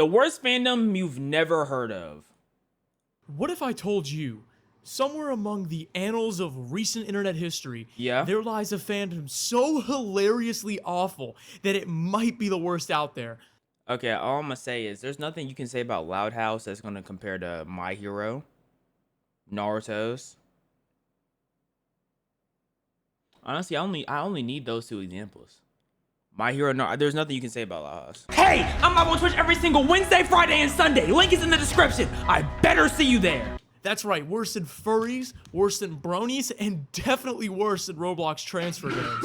The worst fandom you've never heard of. What if I told you, somewhere among the annals of recent internet history, there lies a fandom so hilariously awful that it might be the worst out there? Okay, all I'm gonna say is there's nothing you can say about Loud House that's gonna compare to My Hero, Naruto's. Honestly, I only need those two examples. My Hero, no, there's nothing you can say about Loud House. Hey, I'm live on Twitch every single Wednesday, Friday, and Sunday. Link is in the description. I better see you there. That's right, worse than furries, worse than bronies, and definitely worse than Roblox transfer games.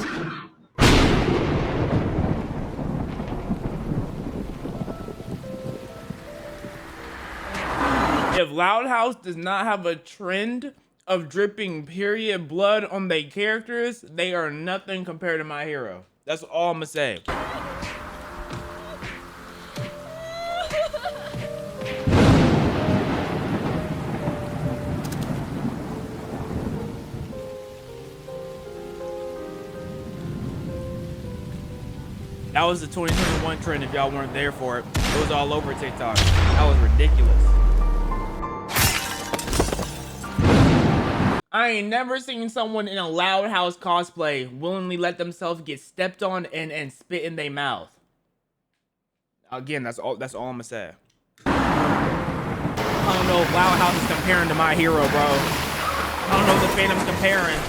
If Loud House does not have a trend of dripping period blood on their characters, they are nothing compared to My Hero. That's all I'm gonna say. That was the 2021 trend if y'all weren't there for it. It was all over TikTok. That was ridiculous. I ain't never seen someone in a Loud House cosplay willingly let themselves get stepped on and spit in their mouth. Again, that's all I'm gonna say. I don't know if Loud House is comparing to My Hero, bro. I don't know if the fandom's comparing.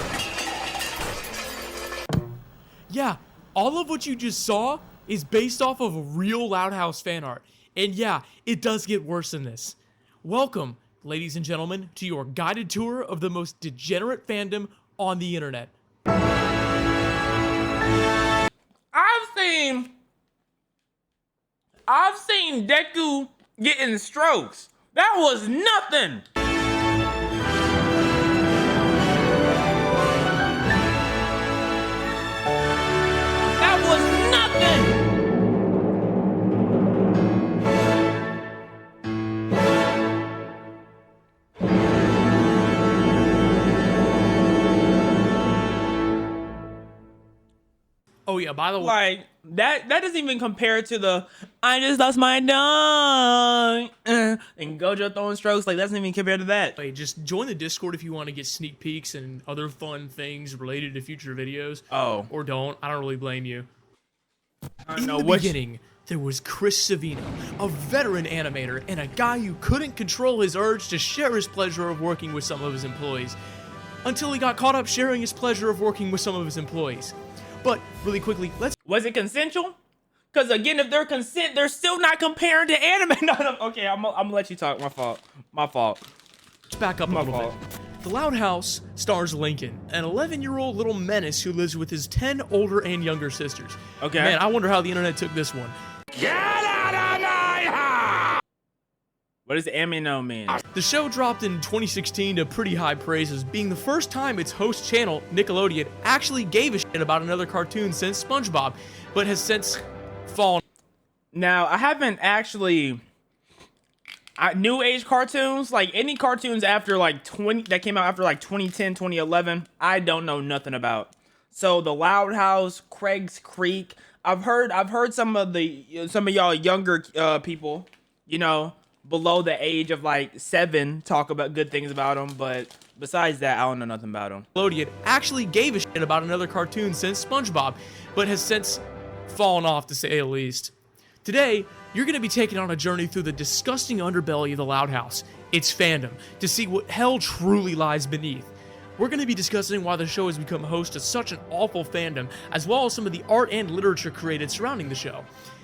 Yeah, all of what you just saw is based off of real Loud House fan art. And yeah, it does get worse than this. Welcome, ladies and gentlemen, to your guided tour of the most degenerate fandom on the internet. I've seen Deku getting strokes. That was nothing. That was nothing. Oh yeah, by the way, like that doesn't even compare to the I just lost my dog and Gojo throwing strokes. Like, that doesn't even compare to that. hey, just join the Discord if you want to get sneak peeks and other fun things related to future videos. Oh, or don't. I don't really blame you. In the beginning, there was Chris Savino, a veteran animator and a guy who couldn't control his urge to share his pleasure of working with some of his employees, until he got caught up sharing his pleasure of working with some of his employees. But really quickly, was it consensual? Because again, if they're still not comparing to anime. No, okay, I'm gonna let you talk. My fault. Let's back up a little bit. The Loud House stars Lincoln, an 11-year-old little menace who lives with his 10 older and younger sisters. Okay. Man, I wonder how the internet took this one. Get out of my house! What does amino mean? The show dropped in 2016 to pretty high praises, being the first time its host channel, Nickelodeon, actually gave a shit about another cartoon since SpongeBob, but has since fallen. Now, I haven't actually... new age cartoons, like any cartoons after like that came out after like 2010, 2011, I don't know nothing about. So the Loud House, Craig's Creek, I've heard some of y'all younger people, you know, below the age of like 7 talk about good things about them, but besides that, I don't know nothing about them. Nickelodeon actually gave a shit about another cartoon since SpongeBob, but has since fallen off, to say the least. Today, you're going to be taken on a journey through the disgusting underbelly of the Loud House, its fandom, to see what hell truly lies beneath. We're going to be discussing why the show has become host to such an awful fandom, as well as some of the art and literature created surrounding the show.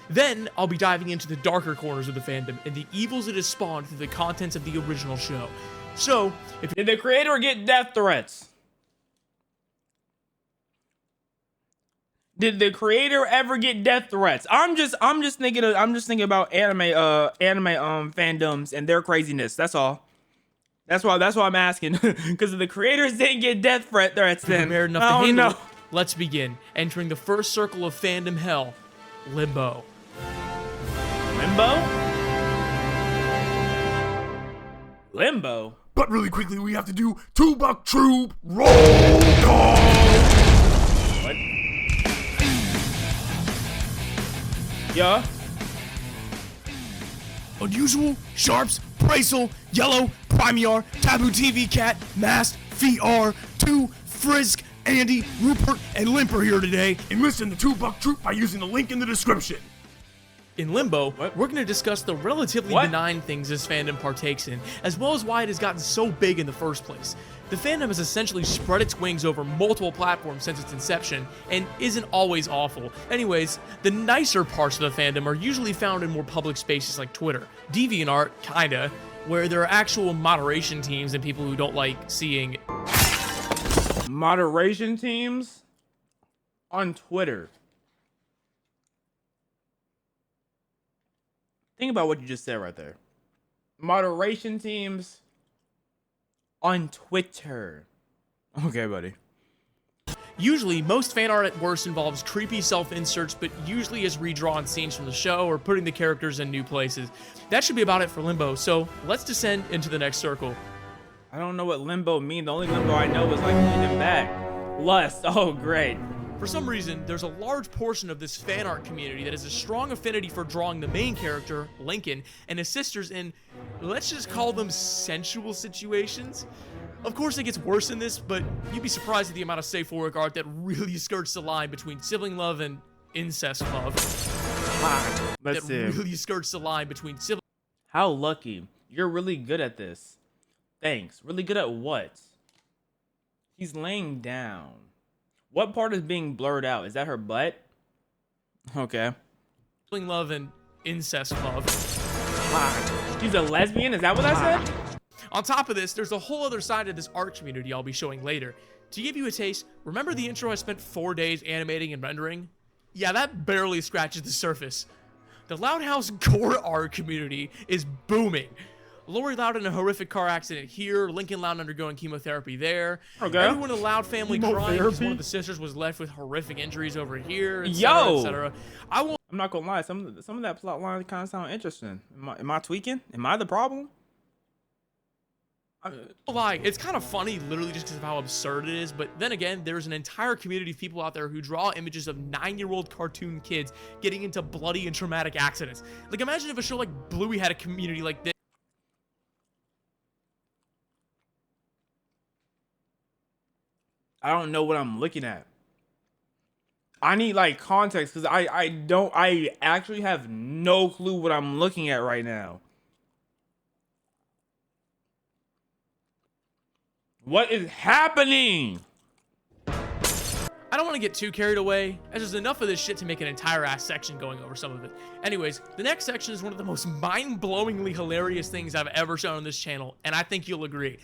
Then, I'll be diving into the darker corners of the fandom and the evils it has spawned through the contents of the original show. So, did the creator get death threats? Did the creator ever get death threats? I'm just thinking about anime fandoms and their craziness. That's all. That's why I'm asking. Because if the creators didn't get death threats, then prepared enough to handle it. Let's begin. Entering the first circle of fandom hell, Limbo. Limbo? But really quickly, we have to do Two-Buck Troop Roll Call. What? Yeah. Unusual, Sharps, Bracelet, Yellow, Primiar, Taboo TV Cat, Mast, VR, 2, Frisk, Andy, Rupert, and Limp are here today. Enlist in the $2 troop by using the link in the description. In Limbo, we're going to discuss the relatively benign things this fandom partakes in, as well as why it has gotten so big in the first place. The fandom has essentially spread its wings over multiple platforms since its inception, and isn't always awful. Anyways, the nicer parts of the fandom are usually found in more public spaces like Twitter. DeviantArt, kinda, where there are actual moderation teams and people who don't like seeing Moderation teams on Twitter. Think about what you just said right there. Moderation teams on Twitter. Okay, buddy. Usually, most fan art at worst involves creepy self-inserts, but usually is redrawn scenes from the show or putting the characters in new places. That should be about it for Limbo, so let's descend into the next circle. I don't know what limbo means. The only limbo I know is like leaning back. Lust. Oh, great. For some reason, there's a large portion of this fan art community that has a strong affinity for drawing the main character, Lincoln, and his sisters in, let's just call them sensual situations. Of course it gets worse than this, but you'd be surprised at the amount of safe work art that really skirts the line between sibling love and incest love. Let's see. Really skirts the line between sibling. How lucky. You're really good at this. Thanks. Really good at what? He's laying down. What part is being blurred out? Is that her butt? Okay. Sibling love and incest love. She's a lesbian? Is that what I said? On top of this, there's a whole other side of this art community I'll be showing later. To give you a taste, remember the intro I spent 4 days animating and rendering? Yeah, that barely scratches the surface. The Loud House gore art community is booming. Lori Loud in a horrific car accident here, Lincoln Loud undergoing chemotherapy there. Okay. Everyone in the Loud family crying because one of the sisters was left with horrific injuries over here, etc., etc. I'm not gonna lie, some of that plot line kind of sound interesting. Am I tweaking? Am I the problem? Lie, it's kind of funny literally just because of how absurd it is, but then again, there's an entire community of people out there who draw images of 9-year-old cartoon kids getting into bloody and traumatic accidents. Like, imagine if a show like Bluey had a community like this. I don't know what I'm looking at. I need like context because I actually have no clue what I'm looking at right now. What is happening? I don't want to get too carried away, as there's enough of this shit to make an entire ass section going over some of it. Anyways, the next section is one of the most mind-blowingly hilarious things I've ever shown on this channel, and I think you'll agree.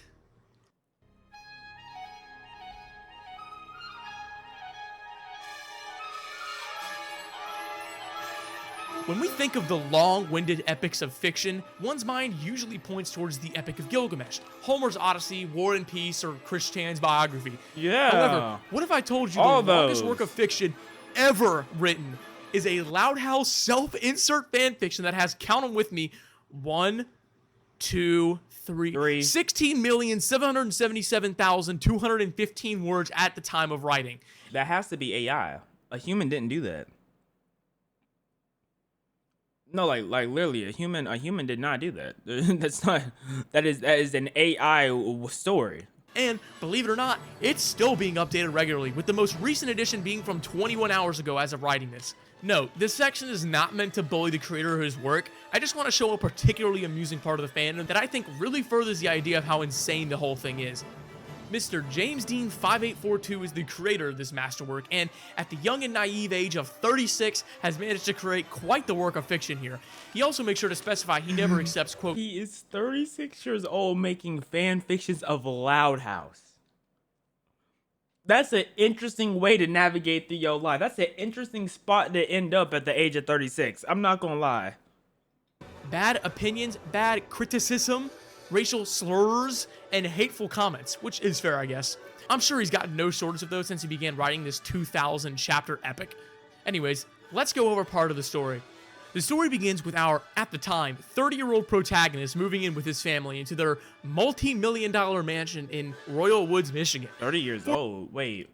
When we think of the long-winded epics of fiction, one's mind usually points towards the Epic of Gilgamesh, Homer's Odyssey, War and Peace, or Chris Chan's biography. Yeah. However, what if I told you the longest work of fiction ever written is a Loud House self-insert fanfiction that has, count them with me, 1, 2, 3, 16,777,215 words at the time of writing. That has to be AI. A human didn't do that. No, like literally, a human did not do that. That is an AI story. And believe it or not, it's still being updated regularly, with the most recent edition being from 21 hours ago as of writing this. Note, this section is not meant to bully the creator of his work. I just want to show a particularly amusing part of the fandom that I think really furthers the idea of how insane the whole thing is. Mr. James Dean 5842 is the creator of this masterwork, and at the young and naive age of 36 has managed to create quite the work of fiction here. He also makes sure to specify he never accepts, quote, he is 36 years old making fan fictions of Loud House. That's an interesting way to navigate through your life. That's an interesting spot to end up at the age of 36. I'm not gonna lie. Bad opinions, bad criticism, racial slurs, and hateful comments, which is fair, I guess. I'm sure he's gotten no shortage of those since he began writing this 2,000 chapter epic. Anyways, let's go over part of the story. The story begins with our, at the time, 30-year-old protagonist moving in with his family into their multi-million-dollar mansion in Royal Woods, Michigan. 30 years old? Wait.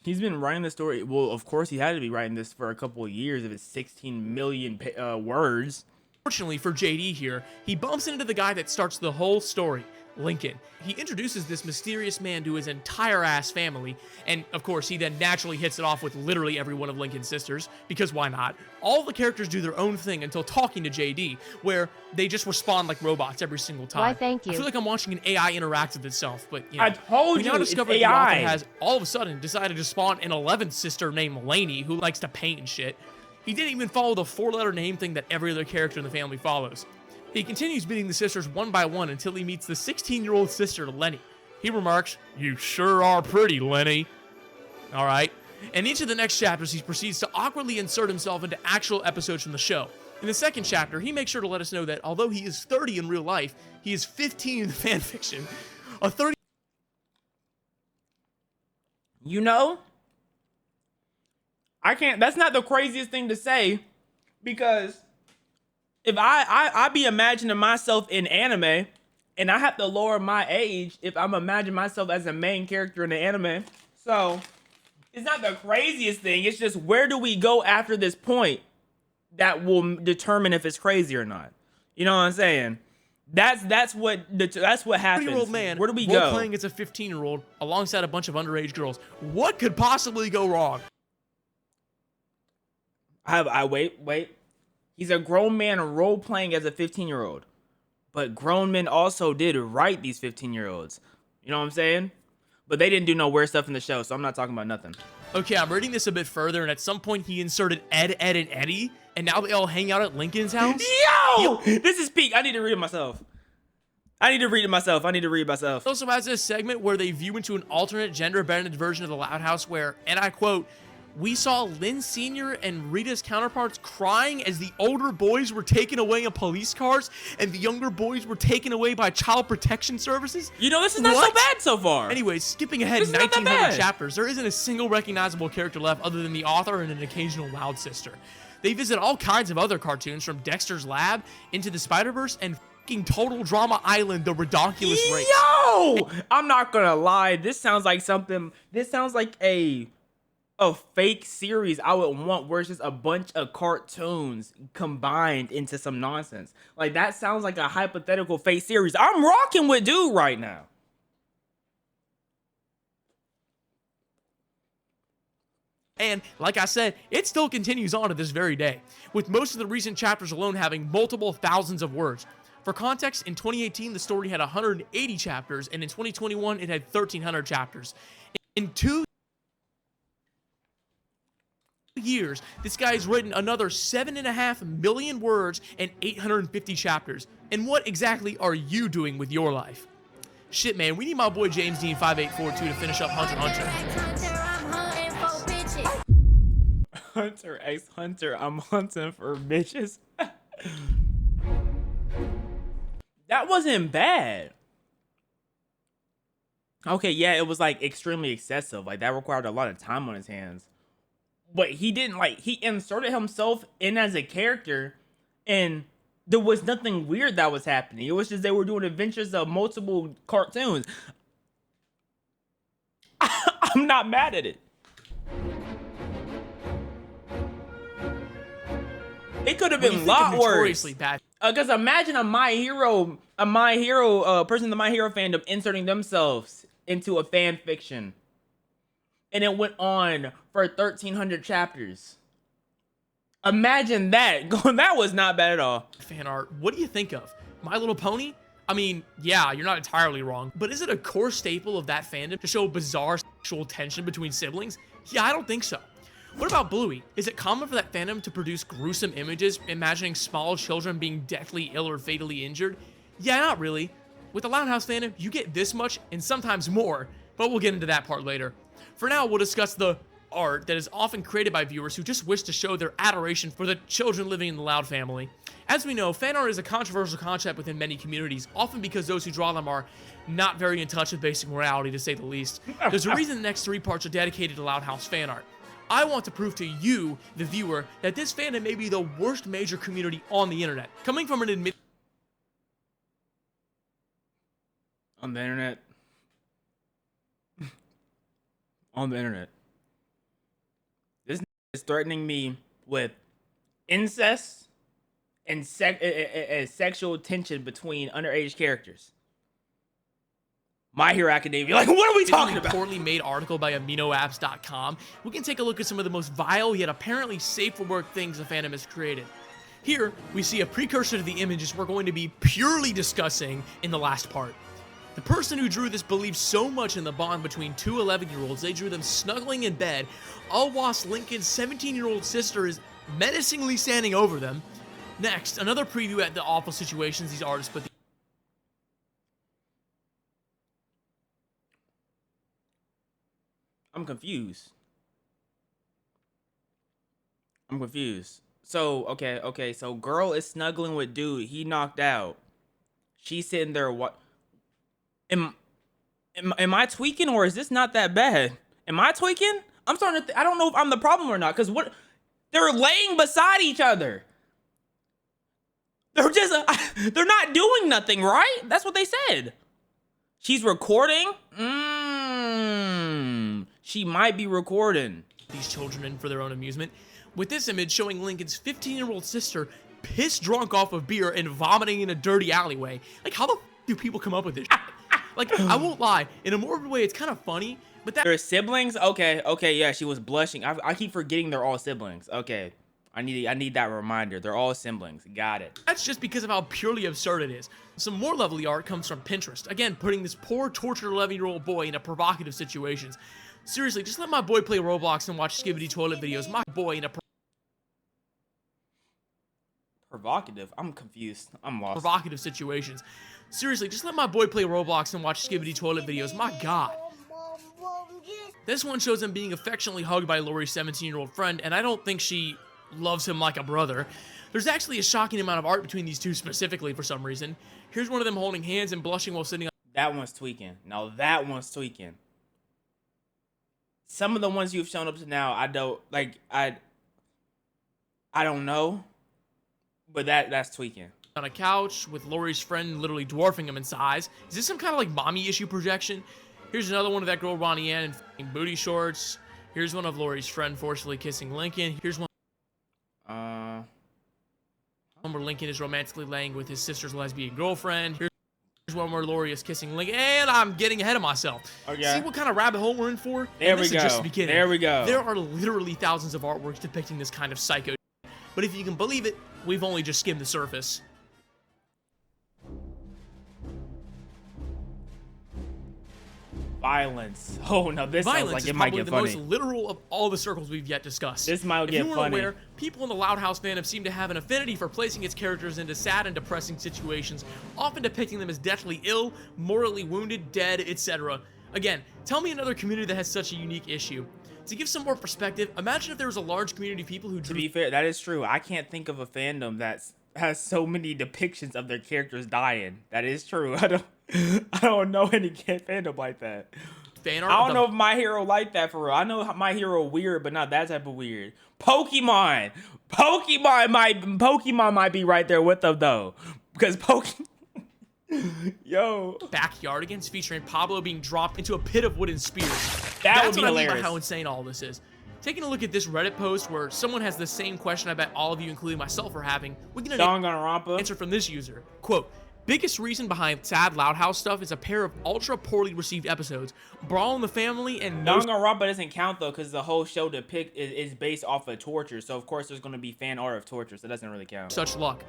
He's been writing this story. Well, of course he had to be writing this for a couple of years if it's 16 million words. Fortunately for JD here, he bumps into the guy that starts the whole story, Lincoln. He introduces this mysterious man to his entire ass family, and of course he then naturally hits it off with literally every one of Lincoln's sisters, because why not? All the characters do their own thing until talking to JD, where they just respond like robots every single time. Why, thank you. I feel like I'm watching an AI interact with itself, but you know, I told we you, now it's discover the AI. author has all of a sudden decided to spawn an 11th sister named Lainey, who likes to paint and shit. He didn't even follow the 4-letter name thing that every other character in the family follows. He continues meeting the sisters one by one until he meets the 16-year-old sister, Lenny. He remarks, "You sure are pretty, Lenny." Alright. In each of the next chapters, he proceeds to awkwardly insert himself into actual episodes from the show. In the second chapter, he makes sure to let us know that although he is 30 in real life, he is 15 in the fanfiction. A 30... You know, I can't. That's not the craziest thing to say, because if I be imagining myself in anime, and I have to lower my age if I'm imagining myself as a main character in the anime. So it's not the craziest thing. It's just, where do we go after this point that will determine if it's crazy or not? You know what I'm saying? That's what happens. 30-year-old man, Where do we go? playing as a 15-year-old alongside a bunch of underage girls. What could possibly go wrong? Wait. He's a grown man role playing as a 15-year-old. But grown men also did write these 15-year-olds. You know what I'm saying? But they didn't do no weird stuff in the show, so I'm not talking about nothing. Okay, I'm reading this a bit further, and at some point he inserted Ed, and Eddie, and now they all hang out at Lincoln's house? Yo! This is peak. I need to read it myself. It also has this segment where they view into an alternate gender-bended version of the Loud House where, and I quote, "We saw Lynn Sr. and Rita's counterparts crying as the older boys were taken away in police cars and the younger boys were taken away by child protection services." You know, this is not so bad so far. Anyways, skipping ahead This is not that 1900 bad. chapters, there isn't a single recognizable character left other than the author and an occasional Loud sister. They visit all kinds of other cartoons, from Dexter's Lab, Into the Spider-Verse, and fucking Total Drama Island, the Redonkulous Race. Yo! I'm not gonna lie. This sounds like a fake series I would want, where it's just a bunch of cartoons combined into some nonsense. Like, that sounds like a hypothetical fake series. I'm rocking with dude right now. And, like I said, it still continues on to this very day, with most of the recent chapters alone having multiple thousands of words. For context, in 2018, the story had 180 chapters, and in 2021, it had 1,300 chapters. In 2 years, this guy's written another 7.5 million words and 850 chapters. And what exactly are you doing with your life? Shit, man, we need my boy James Dean 5842 to finish up Hunter x Hunter. Hunter x Hunter, I'm hunting for bitches. That wasn't bad. Okay, yeah, it was like extremely excessive. Like, that required a lot of time on his hands. But he didn't, like, he inserted himself in as a character, and there was nothing weird that was happening. It was just they were doing adventures of multiple cartoons. I'm not mad at it. It could have been a lot worse. Notoriously bad. Because imagine a My Hero person in the My Hero fandom inserting themselves into a fan fiction, and it went on for 1,300 chapters. Imagine that. That was not bad at all. Fan art. What do you think of My Little Pony? I mean, yeah, you're not entirely wrong, but is it a core staple of that fandom to show bizarre sexual tension between siblings? Yeah, I don't think so. What about Bluey? Is it common for that fandom to produce gruesome images, imagining small children being deathly ill or fatally injured? Yeah, not really. With the Loud House fandom, you get this much and sometimes more, but we'll get into that part later. For now, we'll discuss the art that is often created by viewers who just wish to show their adoration for the children living in the Loud family. As we know, fan art is a controversial concept within many communities, often because those who draw them are not very in touch with basic morality, to say the least. There's a reason the next 3 parts are dedicated to Loud House fan art. I want to prove to you, the viewer, that this fandom may be the worst major community on the internet. Coming from an On the internet. On the internet. This is threatening me with incest and sexual tension between underage characters. My Hero Academia. Like, what are we talking about? Poorly made article by AminoApps.com. We can take a look at some of the most vile yet apparently safe for work things the fandom has created. Here, we see a precursor to the images we're going to be purely discussing in the last part. The person who drew this believed so much in the bond between two 11-year-olds, they drew them snuggling in bed, all whilst Lincoln's 17-year-old sister is menacingly standing over them. Next, another preview at the awful situations these artists put. I'm confused. So, okay, so girl is snuggling with dude. He knocked out. She's sitting there, what? Am I tweaking, or is this not that bad? Am I tweaking? I'm starting to I don't know if I'm the problem or not, because what? They're laying beside each other. They're just, they're not doing nothing, right? That's what they said. She's recording? She might be recording. These children in for their own amusement, with this image showing Lincoln's 15-year-old sister pissed drunk off of beer and vomiting in a dirty alleyway. Like, how the f do people come up with this shit? Like, I won't lie, in a morbid way, it's kind of funny, but that— They're siblings? Okay, yeah, she was blushing. I keep forgetting they're all siblings. Okay, I need that reminder. They're all siblings. Got it. That's just because of how purely absurd it is. Some more lovely art comes from Pinterest. Again, putting this poor, tortured 11-year-old boy into provocative situations. Seriously, just let my boy play Roblox and watch Skibidi toilet videos. My boy in a provocative? I'm confused. I'm lost. Provocative situations. Seriously, just let my boy play Roblox and watch Skibidi toilet videos. My god. This one shows him being affectionately hugged by Lori's 17-year-old friend, and I don't think she loves him like a brother. There's actually a shocking amount of art between these two specifically for some reason. Here's one of them holding hands and blushing while sitting on— That one's tweaking. Now that one's tweaking. Some of the ones you've shown up to now, I don't like. I don't know, but that's tweaking. On a couch with Lori's friend literally dwarfing him in size. Is this some kind of like mommy issue projection? Here's another one of that girl Ronnie Ann in f***ing booty shorts. Here's one of Lori's friend forcefully kissing Lincoln. Here's one where Lincoln is romantically laying with his sister's lesbian girlfriend. Here's one where Lori is kissing Lincoln, and I'm getting ahead of myself. Okay. See what kind of rabbit hole we're in for? There we This go. is just the beginning. There we go. There are literally thousands of artworks depicting this kind of psycho. But if you can believe it, we've only just skimmed the surface. Violence. Oh no, this sounds like it might get funny. Violence is probably the most literal of all the circles we've yet discussed. This might get funny. If you weren't aware, people in the Loud House fandom seem to have an affinity for placing its characters into sad and depressing situations, often depicting them as deathly ill, morally wounded, dead, etc. Again, tell me another community that has such a unique issue. To give some more perspective, imagine if there was a large community of people who drew— To be fair, that is true. I can't think of a fandom that has so many depictions of their characters dying. That is true. I don't know any fandom like that. fan art. I don't know if My Hero like that for real. I know My Hero weird, but not that type of weird. Pokemon might be right there with them though, because Yo. Backyardigans featuring Pablo being dropped into a pit of wooden spears. That would be what I mean hilarious. by how insane all this is. Taking a look at this Reddit post where someone has the same question I bet all of you, including myself, are having, we get an answer from this user. Quote, biggest reason behind sad Loud House stuff is a pair of ultra poorly received episodes, Brawl in the Family and Danganronpa doesn't count though, because the whole show is based off of torture, so of course there's going to be fan art of torture, so it doesn't really count. Such luck,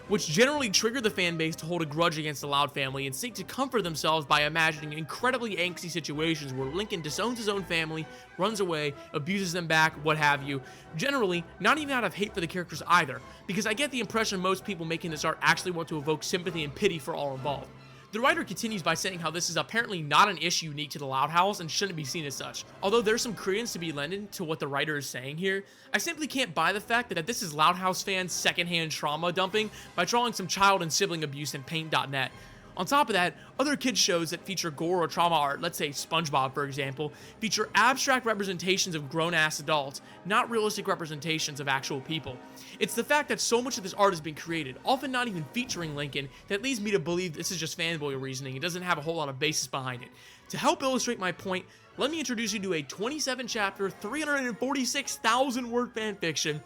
which generally trigger the fan base to hold a grudge against the Loud family and seek to comfort themselves by imagining incredibly angsty situations where Lincoln disowns his own family, runs away, abuses them back, what have you. Generally, not even out of hate for the characters either, because I get the impression most people making this art actually want to evoke sympathy and pity for all involved. The writer continues by saying how this is apparently not an issue unique to the Loud House and shouldn't be seen as such. Although there's some credence to be lended to what the writer is saying here, I simply can't buy the fact that this is Loud House fans secondhand trauma dumping by drawing some child and sibling abuse in paint.net. On top of that, other kids shows that feature gore or trauma art, let's say SpongeBob for example, feature abstract representations of grown-ass adults, not realistic representations of actual people. It's the fact that so much of this art has been created, often not even featuring Lincoln, that leads me to believe this is just fanboy reasoning. It doesn't have a whole lot of basis behind it. To help illustrate my point, let me introduce you to a 27-chapter, 346,000-word fanfiction.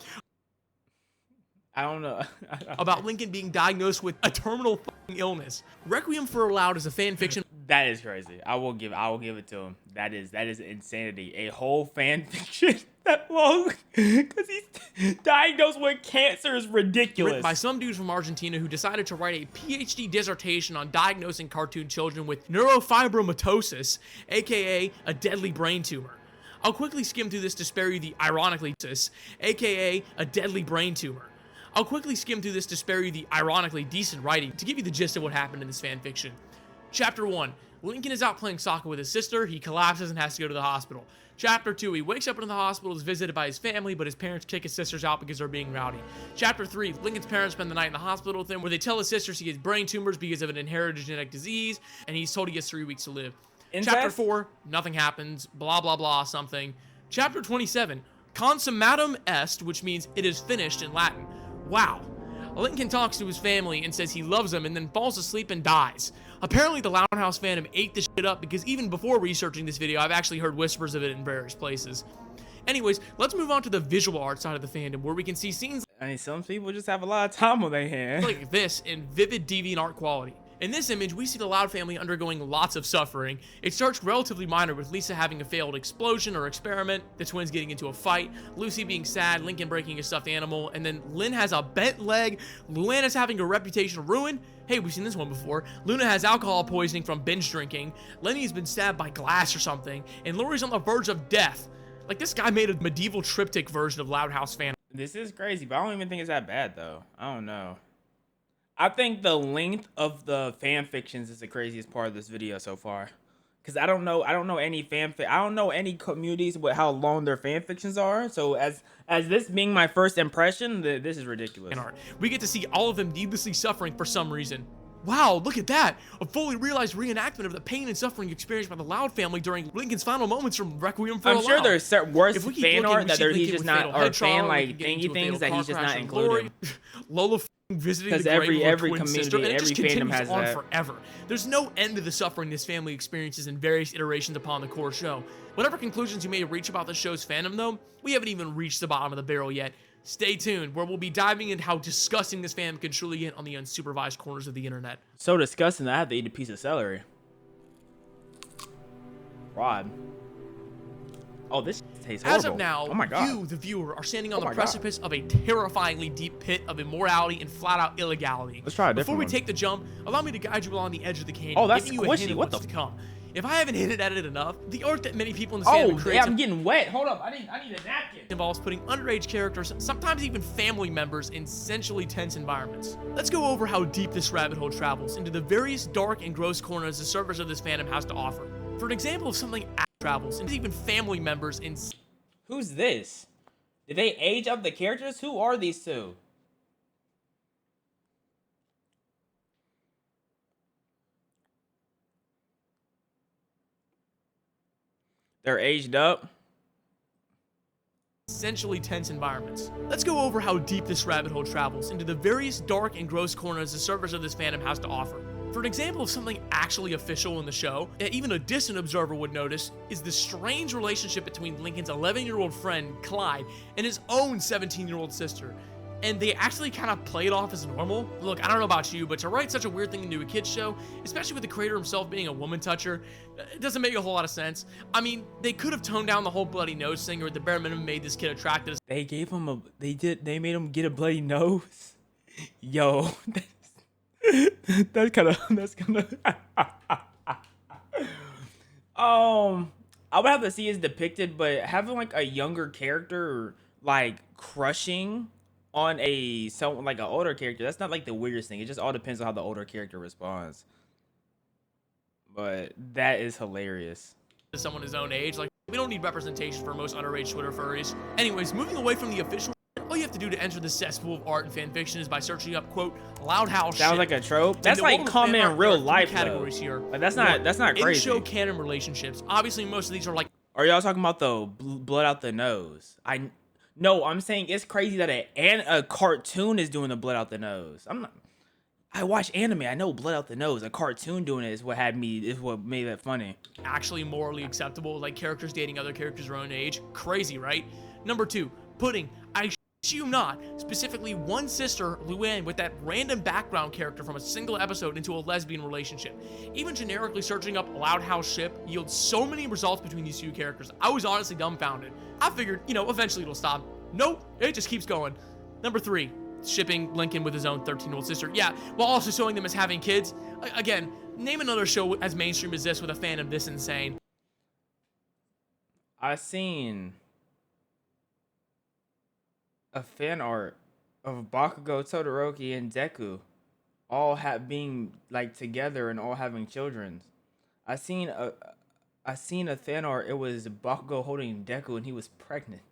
I don't know. about Lincoln being diagnosed with a terminal fucking illness. Requiem for a Loud is a fan fiction. That is crazy. I will give it to him. That is insanity. A whole fan fiction that long because he's diagnosed with cancer is ridiculous. Written by some dudes from Argentina who decided to write a PhD dissertation on diagnosing cartoon children with neurofibromatosis, aka a deadly brain tumor. I'll quickly skim through this to spare you the ironically, aka a deadly brain tumor. I'll quickly skim through this to spare you the ironically decent writing to give you the gist of what happened in this fanfiction. Chapter 1. Lincoln is out playing soccer with his sister. He collapses and has to go to the hospital. Chapter 2. He wakes up in the hospital, is visited by his family, but his parents kick his sisters out because they're being rowdy. Chapter 3. Lincoln's parents spend the night in the hospital with him, where they tell his sisters he has brain tumors because of an inherited genetic disease, and he's told he has 3 weeks to live. Incest? Chapter 4. Nothing happens. Blah, blah, blah, something. Chapter 27. Consummatum est, which means it is finished in Latin. Wow. Lincoln talks to his family and says he loves them and then falls asleep and dies. Apparently the Loud House fandom ate this shit up because even before researching this video, I've actually heard whispers of it in various places. Anyways, let's move on to the visual art side of the fandom, where we can see scenes I mean, some people just have a lot of time on their hands. like this in vivid deviant art quality. In this image, we see the Loud family undergoing lots of suffering. It starts relatively minor with Lisa having a failed explosion or experiment, the twins getting into a fight, Lucy being sad, Lincoln breaking a stuffed animal, and then Lynn has a bent leg, Luana's having a reputation ruined. Hey, we've seen this one before. Luna has alcohol poisoning from binge drinking, Lenny's been stabbed by glass or something, and Lori's on the verge of death. Like, this guy made a medieval triptych version of Loud House fan. This is crazy, but I don't even think it's that bad though. I don't know. I think the length of the fan fictions is the craziest part of this video so far. Cause I don't know any I don't know any communities with how long their fan fictions are. So as this being my first impression, this is ridiculous. Art. We get to see all of them needlessly suffering for some reason. Wow, look at that! A fully realized reenactment of the pain and suffering experienced by the Loud family during Lincoln's final moments from Requiem for a I'm sure Loud. there's worse fan looking, art that Lincoln he's just with not, fatal or head fan trauma, like we can get thingy into a things fatal that car he's just crash not and Lori. including. Lola visiting the Because grave every of her twin community, sister, and it just every fandom continues has on that. forever. There's no end to the suffering this family experiences in various iterations upon the core show. Whatever conclusions you may reach about the show's fandom, though, we haven't even reached the bottom of the barrel yet. Stay tuned, where we'll be diving into how disgusting this fandom can truly get on the unsupervised corners of the internet. So disgusting that I have to eat a piece of celery. Rod. Oh, this tastes horrible. As of now, oh my God. you, the viewer, are standing on Oh the my precipice of a terrifyingly deep pit of immorality and flat-out illegality. Let's try a Before different we one. take the jump, allow me to guide you along the edge of the canyon, Oh, that's giving you a hint squishy. of What what's the- to come. If I haven't hinted at it enough, the art that many people in the Oh, fandom yeah, create I'm getting wet. Hold up. I need a napkin. involves putting underage characters, sometimes even family members, in sensually tense environments. Let's go over how deep this rabbit hole travels into the various dark and gross corners the servers of this fandom has to offer. For an example of something travels into even family members in... Who's this? Did they age up the characters? Who are these two? They're aged up. essentially tense environments. Let's go over how deep this rabbit hole travels into the various dark and gross corners the servers of this fandom has to offer. For an example of something actually official in the show, that even a distant observer would notice, is the strange relationship between Lincoln's 11-year-old friend, Clyde, and his own 17-year-old sister. And they actually kind of play it off as normal. Look, I don't know about you, but to write such a weird thing into a kid's show, especially with the creator himself being a woman toucher, it doesn't make a whole lot of sense. I mean, they could have toned down the whole bloody nose thing, or at the bare minimum made this kid attractive. They gave him a, they made him get a bloody nose. Yo, that's kind of, I would have to see it's depicted, but having like a younger character like crushing on someone like an older character, that's not like the weirdest thing. It just all depends on how the older character responds. But that is hilarious. Someone his own age, like, we don't need representation for most underage Twitter furries. Anyways, moving away from the official, all you have to do to enter the cesspool of art and fan fiction is by searching up, quote, loud house Sounds shit. like a trope. In That's the like world of common fan in art, real there are three life categories though. here. Like that's not crazy. In-show canon relationships. Obviously, most of these are like, Are y'all talking about the blood out the nose? No, I'm saying it's crazy that a cartoon is doing the blood out the nose. I watch anime. I know blood out the nose. A cartoon doing it is what made that funny. actually morally acceptable, like characters dating other characters their own age. Crazy, right? Number 2, pudding. I you not, specifically one sister, Luann, with that random background character from a single episode into a lesbian relationship. Even generically searching up Loud House ship yields so many results between these two characters. I was honestly dumbfounded. I figured, eventually it'll stop. Nope, it just keeps going. Number 3, shipping Lincoln with his own 13-year-old sister. Yeah, while also showing them as having kids. Again, name another show as mainstream as this with a fandom this insane. I seen a fan art of Bakugo, Todoroki, and Deku all being like together and all having children. I seen a fan art. It was Bakugo holding Deku and he was pregnant.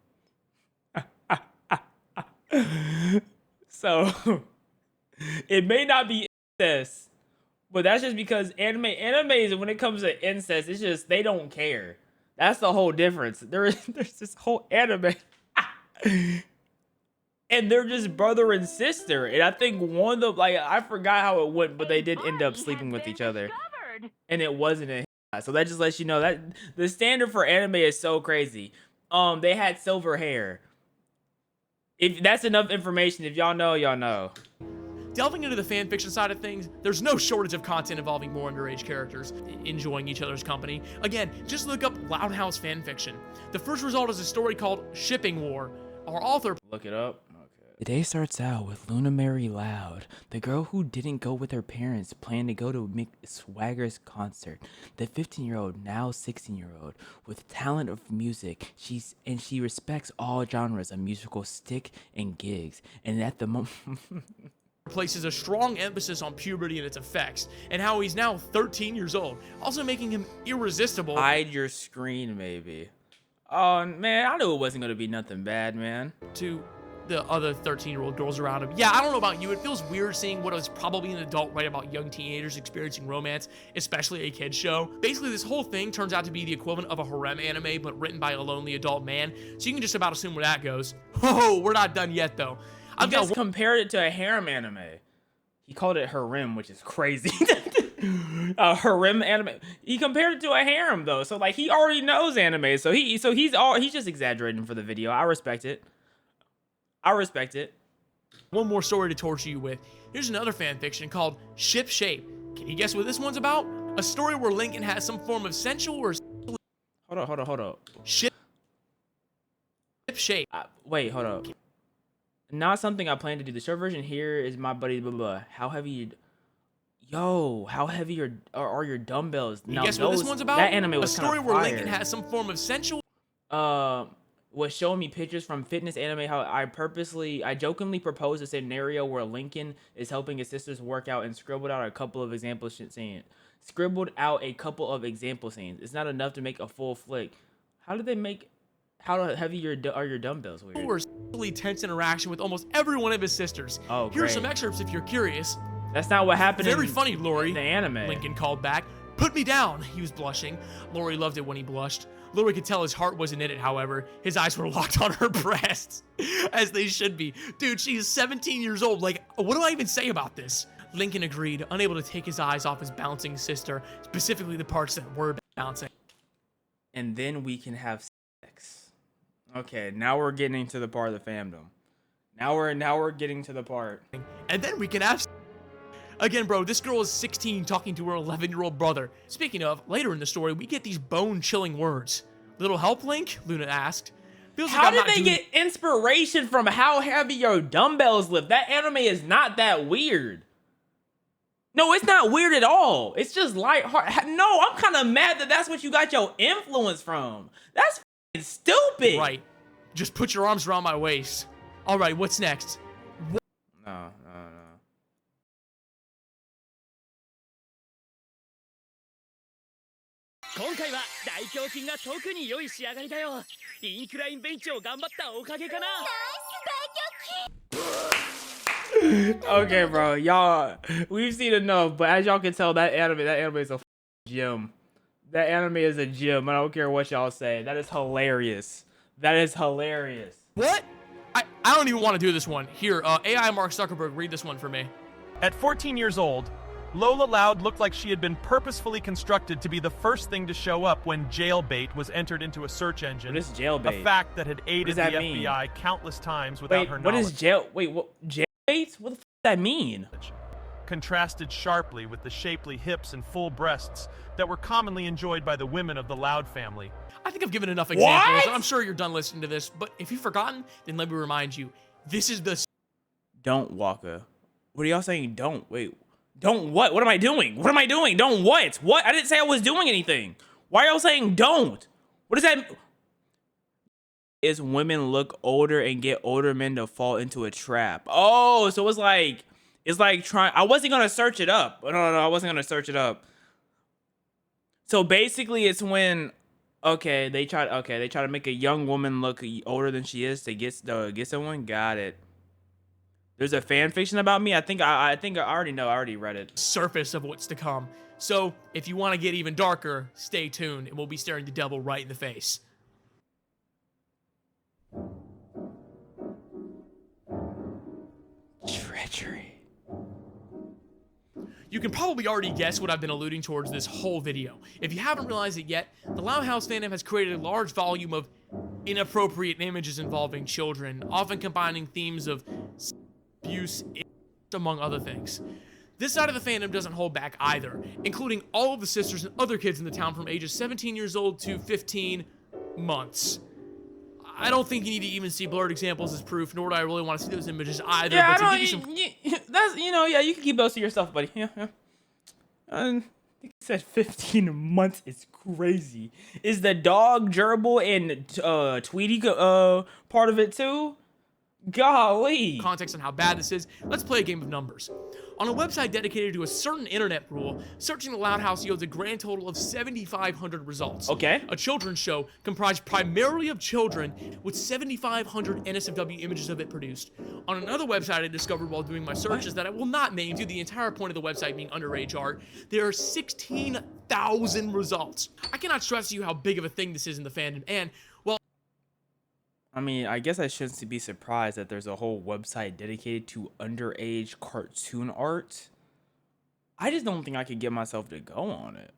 So it may not be incest, but that's just because animes when it comes to incest, it's just they don't care. That's the whole difference. There's this whole anime. And they're just brother and sister. And I think one of the, I forgot how it went, but they did end up sleeping with each other. And it wasn't a hit. So that just lets you know that the standard for anime is so crazy. They had silver hair. If that's enough information, if y'all know, y'all know. Delving into the fanfiction side of things, there's no shortage of content involving more underage characters enjoying each other's company. Again, just look up Loud House fanfiction. The first result is a story called Shipping War. Our author... Look it up. The day starts out with Luna Mary Loud, the girl who didn't go with her parents, planned to go to Mick Swagger's concert. The 15-year-old, now 16-year-old, with talent of music, she respects all genres of musical stick and gigs. And at the moment, places a strong emphasis on puberty and its effects, and how he's now 13 years old, also making him irresistible. Hide your screen, maybe. Oh man, I knew it wasn't gonna be nothing bad, man. To the other 13-year-old girls around him. Yeah, I don't know about you, it feels weird seeing what is probably an adult write about young teenagers experiencing romance, especially a kid's show. Basically, this whole thing turns out to be the equivalent of a harem anime, but written by a lonely adult man, so you can just about assume where that goes. Oh, we're not done yet, though. I've just compared it to a harem anime. He called it harem, which is crazy. A harem anime. He compared it to a harem, though, so he already knows anime, so he's just exaggerating for the video. I respect it. One more story to torture you with. Here's another fanfiction called Ship Shape. Can you guess what this one's about? A story where Lincoln has some form of sensual or... Hold up. Ship Shape. Wait, hold up. Not something I plan to do. The short version here is my buddy, blah, blah, blah. How heavy are your dumbbells? You guess what this one's about? That anime was a story kinda where fire. Lincoln has some form of sensual... Was showing me pictures from fitness anime. How I jokingly proposed a scenario where Lincoln is helping his sisters work out and scribbled out a couple of example scenes. It's not enough to make a full flick. How heavy are your dumbbells? Weird. Or really tense interaction with almost every one of his sisters. Oh, Here are great. some excerpts if you're curious. That's not what happened. Very funny, Lori. In the anime. Lincoln called back. Put me down. He was blushing. Lori loved it when he blushed. Lori could tell his heart wasn't in it, however. His eyes were locked on her breasts, as they should be. Dude, she's 17 years old. What do I even say about this? Lincoln agreed, unable to take his eyes off his bouncing sister, specifically the parts that were bouncing. And then we can have sex. Okay, now we're getting to the part of the fandom. Now we're getting to the part. And then we can have... Again, bro, this girl is 16 talking to her 11-year-old brother. Speaking of, later in the story, we get these bone-chilling words. Little help, Link? Luna asked. How did they get inspiration from how heavy your dumbbells lift? That anime is not that weird. No, it's not weird at all. It's just lighthearted. No, I'm kind of mad that that's what you got your influence from. That's f***ing stupid. Right. Just put your arms around my waist. All right, what's next? No. 今回は大胸筋が特に良い仕上がりだよ。インクラインベンチを頑張ったおかげかな。 Okay, bro, y'all, we've seen enough, but as y'all can tell, that anime is a gym. That anime is a gym. I don't care what y'all say. That is hilarious. What? I don't even want to do this one. Here, AI Mark Zuckerberg, read this one for me. At 14 years old, Lola Loud looked like she had been purposefully constructed to be the first thing to show up when jailbait was entered into a search engine. What is jailbait? A fact that had aided the that mean? FBI countless times without her knowledge. What is jail? Wait, what? Jailbait? What the f does that mean? Contrasted sharply with the shapely hips and full breasts that were commonly enjoyed by the women of the Loud family. I think I've given enough examples. What? I'm sure you're done listening to this, but if you've forgotten, then let me remind you, this is the... Don't, Walker. What are y'all saying? Don't. Wait. Don't what? What am I doing? What am I doing? Don't what? What? I didn't say I was doing anything. Why are y'all saying don't? What does that... Is women look older and get older men to fall into a trap. Oh, so it's like trying... I wasn't going to search it up. No, I wasn't going to search it up. So basically it's when... Okay, they try to make a young woman look older than she is to get someone. Got it. There's a fan fiction about me. I think I already know. I already read it. Surface of what's to come. So if you want to get even darker, stay tuned, and we'll be staring the devil right in the face. Treachery. You can probably already guess what I've been alluding towards this whole video. If you haven't realized it yet, the Loud House fandom has created a large volume of inappropriate images involving children, often combining themes of abuse, among other things. This side of the fandom doesn't hold back either, including all of the sisters and other kids in the town from ages 17 years old to 15 months. I don't think you need to even see blurred examples as proof, nor do I really want to see those images either. Yeah, but to I give don't. you some... That's yeah. You can keep those to yourself, buddy. Yeah. I think you said 15 months is crazy. Is the dog gerbil and Tweety part of it too? Golly. Context on how bad this is, let's play a game of numbers. On a website dedicated to a certain internet rule, searching the Loud House yields a grand total of 7,500 results. Okay. A children's show comprised primarily of children with 7,500 NSFW images of it produced. On another website I discovered while doing my searches that I will not name due to the entire point of the website being underage art, there are 16,000 results. I cannot stress to you how big of a thing this is in the fandom, and, well, I mean, I guess I shouldn't be surprised that there's a whole website dedicated to underage cartoon art. I just don't think I could get myself to go on it.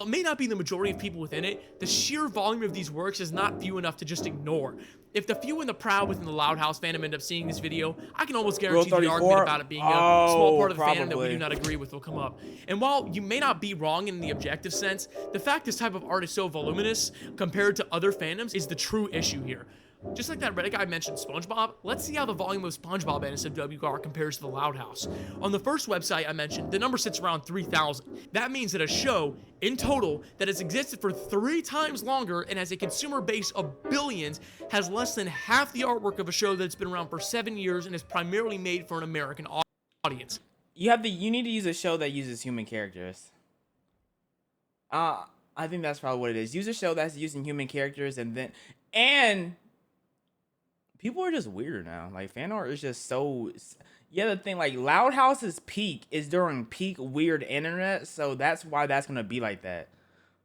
it may not be the majority of people within it, the sheer volume of these works is not few enough to just ignore. If the few and the proud within the Loud House fandom end up seeing this video, I can almost guarantee the argument about it being a small part of the fandom that we do not agree with will come up. And while you may not be wrong in the objective sense, the fact this type of art is so voluminous compared to other fandoms is the true issue here. Just like that Reddit guy mentioned SpongeBob, let's see how the volume of SpongeBob NSFW art compares to the Loud House. On the first website I mentioned, the number sits around 3,000. That means that a show, in total, that has existed for 3 times longer and has a consumer base of billions, has less than half the artwork of a show that's been around for 7 years and is primarily made for an American audience. You need to use a show that uses human characters. I think that's probably what it is. Use a show that's using human characters and people are just weirder now. Like, fan art is just so... Yeah, the thing, like, Loud House's peak is during peak weird internet, so that's why that's gonna be like that.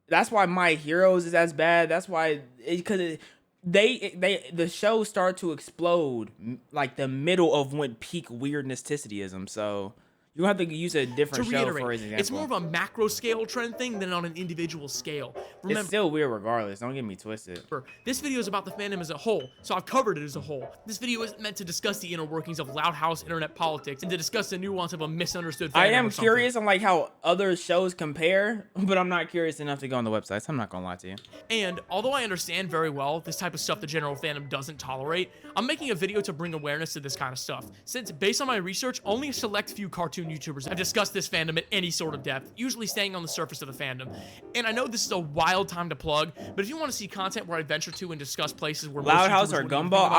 That's why My Heroes is as bad. That's why... Because the show started to explode, like, the middle of when peak weirdness-tisity-ism, so... You have to use a different show for example. It's more of a macro scale trend thing than on an individual scale. Remember, it's still weird regardless. Don't get me twisted. This video is about the fandom as a whole, so I've covered it as a whole. This video isn't meant to discuss the inner workings of Loud House internet politics and to discuss the nuance of a misunderstood fandom. I am curious on like how other shows compare, but I'm not curious enough to go on the websites. I'm not gonna lie to you. And although I understand very well this type of stuff the general fandom doesn't tolerate, I'm making a video to bring awareness to this kind of stuff. Since based on my research, only a select few cartoon YouTubers have discussed this fandom at any sort of depth, usually staying on the surface of the fandom. And I know this is a wild time to plug, but if you want to see content where I venture to and discuss places where Loud House or Gumball,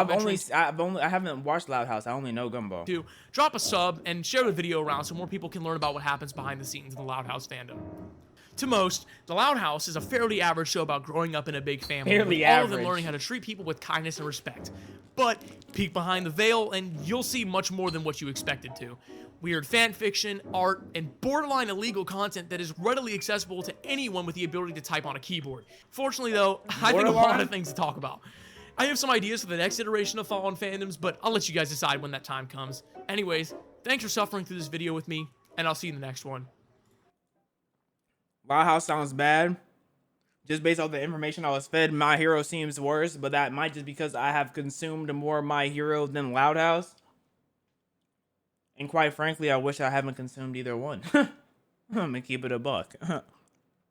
I haven't watched Loud House. I only know Gumball. To drop a sub and share the video around so more people can learn about what happens behind the scenes in the Loud House fandom. To most, The Loud House is a fairly average show about growing up in a big family, with all of them learning how to treat people with kindness and respect. But peek behind the veil and you'll see much more than what you expected to. Weird fan fiction, art, and borderline illegal content that is readily accessible to anyone with the ability to type on a keyboard. Fortunately though, I think a lot of things to talk about. I have some ideas for the next iteration of Fallen Fandoms, but I'll let you guys decide when that time comes. Anyways, Thanks for suffering through this video with me, and I'll see you in the next one. Loud House sounds bad. Just based off the information I was fed, My Hero seems worse, but that might just because I have consumed more My Hero than Loud House. And quite frankly, I wish I haven't consumed either one. I'm gonna keep it a buck.